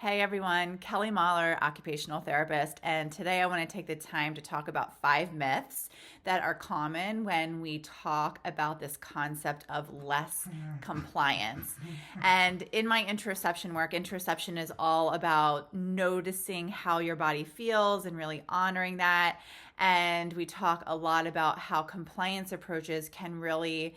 Hey everyone, Kelly Mahler, occupational therapist, and today I want to take the time to talk about 5 myths that are common when we talk about this concept of less compliance. And in my interoception work, interoception is all about noticing how your body feels and really honoring that. And we talk a lot about how compliance approaches can really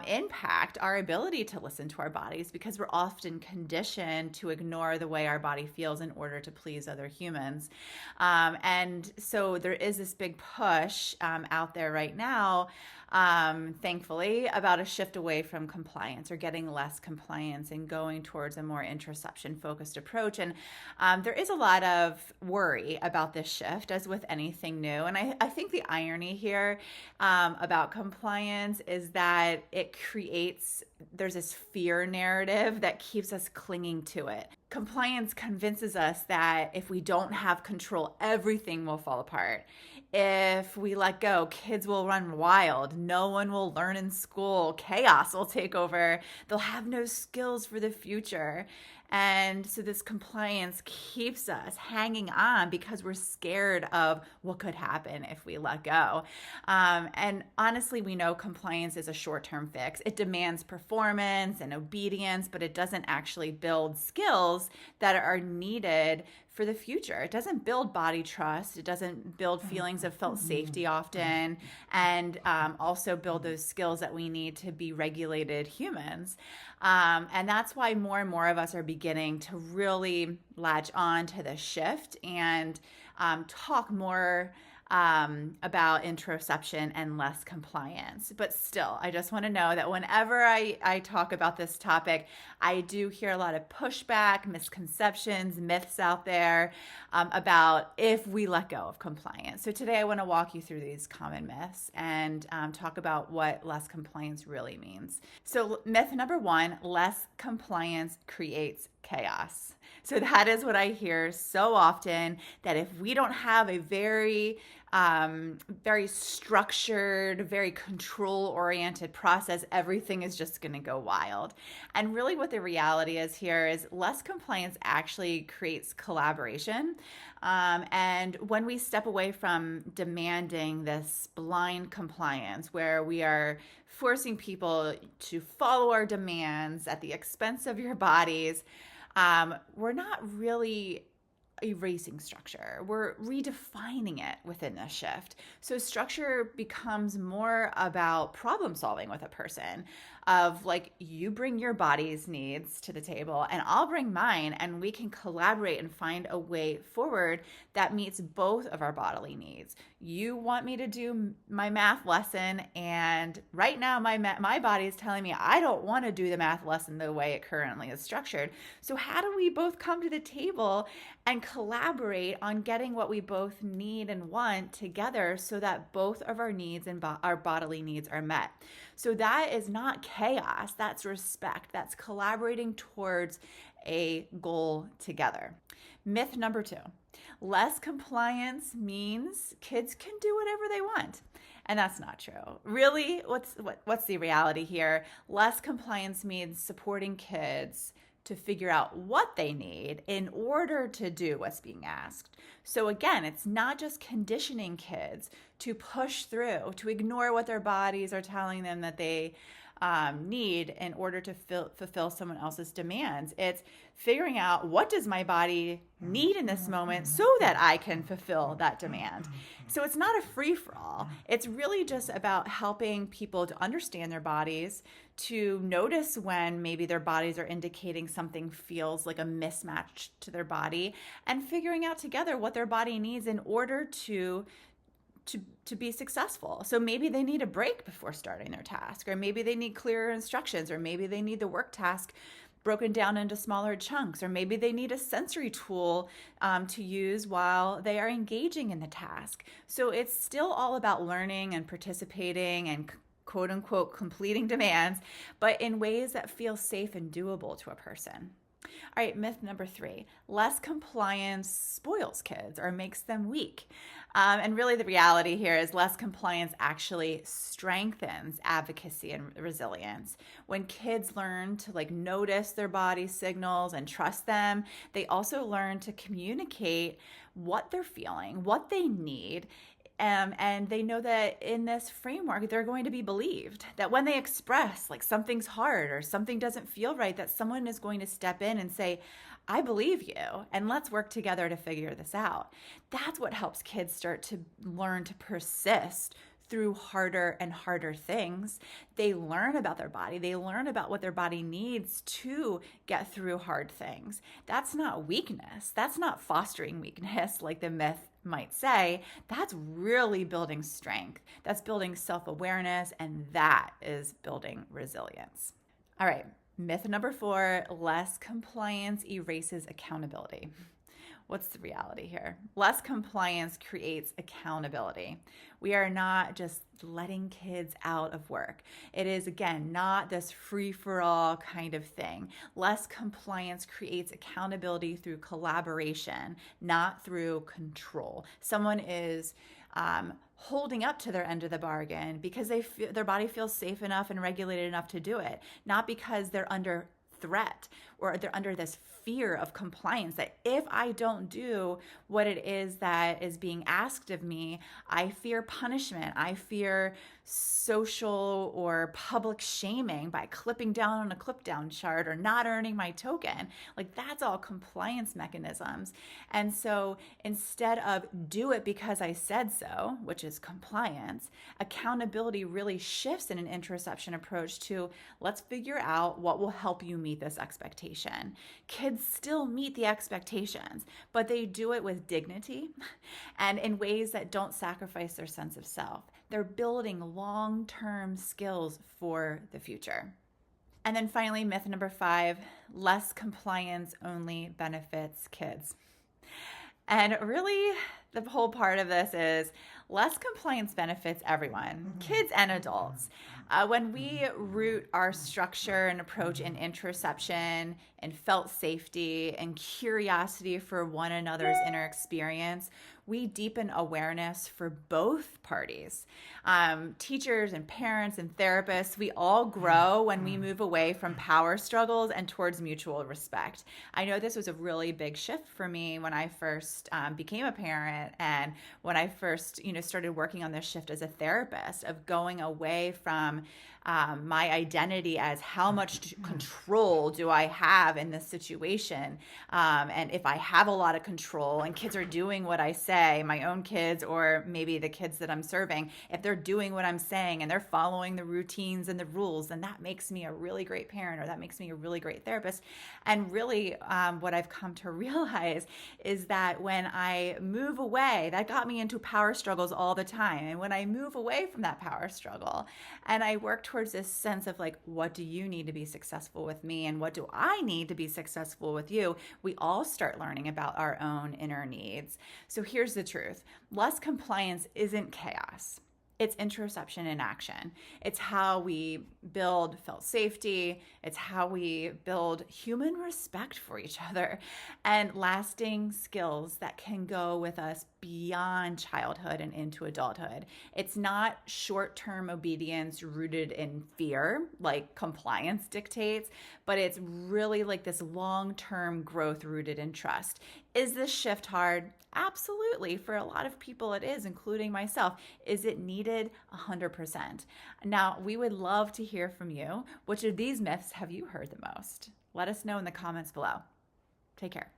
impact our ability to listen to our bodies because we're often conditioned to ignore the way our body feels in order to please other humans. And so there is this big push out there right now, thankfully, about a shift away from compliance or getting less compliance and going towards a more interoception focused approach. And there is a lot of worry about this shift, as with anything new. And I think the irony here about compliance is that there's this fear narrative that keeps us clinging to it. Compliance convinces us that if we don't have control, everything will fall apart. If we let go, kids will run wild. No one will learn in school. Chaos will take over. They'll have no skills for the future. And so this compliance keeps us hanging on because we're scared of what could happen if we let go. And honestly, we know compliance is a short-term fix. It demands performance and obedience, but it doesn't actually build skills that are needed for the future. It doesn't build body trust. It doesn't build feelings of felt safety often, and also build those skills that we need to be regulated humans. And that's why more and more of us are beginning to really latch on to the shift and talk more about interoception and less compliance. But still, I just want to know that whenever I talk about this topic, I do hear a lot of pushback, misconceptions, myths out there about if we let go of compliance. So today I want to walk you through these common myths and talk about what less compliance really means. So myth number 1, less compliance creates chaos. So that is what I hear so often, that if we don't have a very structured, very control-oriented process, everything is just going to go wild. And really what the reality is here is less compliance actually creates collaboration. And when we step away from demanding this blind compliance, where we are forcing people to follow our demands at the expense of your bodies, we're not really erasing structure. We're redefining it within this shift. So structure becomes more about problem solving with a person, of like, you bring your body's needs to the table and I'll bring mine, and we can collaborate and find a way forward that meets both of our bodily needs. You want me to do my math lesson, and right now my body is telling me I don't want to do the math lesson the way it currently is structured. So how do we both come to the table and collaborate on getting what we both need and want together so that both of our needs and our bodily needs are met? So that is not chaos, that's respect, that's collaborating towards a goal together. Myth number 2, less compliance means kids can do whatever they want. And that's not true. Really, what's the reality here? Less compliance means supporting kids to figure out what they need in order to do what's being asked. So again, it's not just conditioning kids to push through, to ignore what their bodies are telling them that they need in order to fulfill someone else's demands. It's figuring out, what does my body need in this moment so that I can fulfill that demand. So it's not a free-for-all. It's really just about helping people to understand their bodies, to notice when maybe their bodies are indicating something feels like a mismatch to their body, and figuring out together what their body needs in order to be successful. So maybe they need a break before starting their task, or maybe they need clearer instructions, or maybe they need the work task broken down into smaller chunks, or maybe they need a sensory tool to use while they are engaging in the task. So it's still all about learning and participating and quote unquote completing demands, but in ways that feel safe and doable to a person. All right, myth number 3, less compliance spoils kids or makes them weak. And really the reality here is less compliance actually strengthens advocacy and resilience. When kids learn to notice their body signals and trust them, they also learn to communicate what they're feeling, what they need, and they know that in this framework, they're going to be believed. That when they express something's hard or something doesn't feel right, that someone is going to step in and say, I believe you, and let's work together to figure this out. That's what helps kids start to learn to persist through harder and harder things. They learn about their body. They learn about what their body needs to get through hard things. That's not weakness. That's not fostering weakness like the myth might say. That's really building strength. That's building self-awareness, and that is building resilience. All right, myth number 4, less compliance erases accountability. What's the reality here? Less compliance creates accountability. We are not just letting kids out of work. It is, again, not this free-for-all kind of thing. Less compliance creates accountability through collaboration, not through control. Someone is holding up to their end of the bargain because their body feels safe enough and regulated enough to do it, not because they're under threat or they're under this fear of compliance that if I don't do what it is that is being asked of me, I fear punishment. I fear social or public shaming by clipping down on a clip down chart or not earning my token. That's all compliance mechanisms. And so instead of do it because I said so, which is compliance, accountability really shifts in an interoception approach to let's figure out what will help you meet this expectation. Kids still meet the expectations, but they do it with dignity and in ways that don't sacrifice their sense of self. They're building long-term skills for the future. And then finally, myth number 5, less compliance only benefits kids. And really, the whole part of this is less compliance benefits everyone, kids and adults. When we root our structure and approach in interoception and felt safety and curiosity for one another's inner experience, we deepen awareness for both parties. Teachers and parents and therapists, we all grow when we move away from power struggles and towards mutual respect. I know this was a really big shift for me when I first became a parent and when I first started working on this shift as a therapist of going away from my identity as how much control do I have in this situation, and if I have a lot of control and kids are doing what I say, my own kids or maybe the kids that I'm serving, if they're doing what I'm saying and they're following the routines and the rules, then that makes me a really great parent or that makes me a really great therapist. And really what I've come to realize is that when I move away, that got me into power struggles all the time. And when I move away from that power struggle and I work towards this sense of what do you need to be successful with me and what do I need to be successful with you, we all start learning about our own inner needs. So here's the truth. Less compliance isn't chaos. It's interoception in action. It's how we build felt safety. It's how we build human respect for each other and lasting skills that can go with us beyond childhood and into adulthood. It's not short-term obedience rooted in fear like compliance dictates, but it's really this long-term growth rooted in trust. Is this shift hard? Absolutely. For a lot of people it is, including myself. Is it needed? 100%. Now, we would love to hear from you. Which of these myths have you heard the most? Let us know in the comments below. Take care.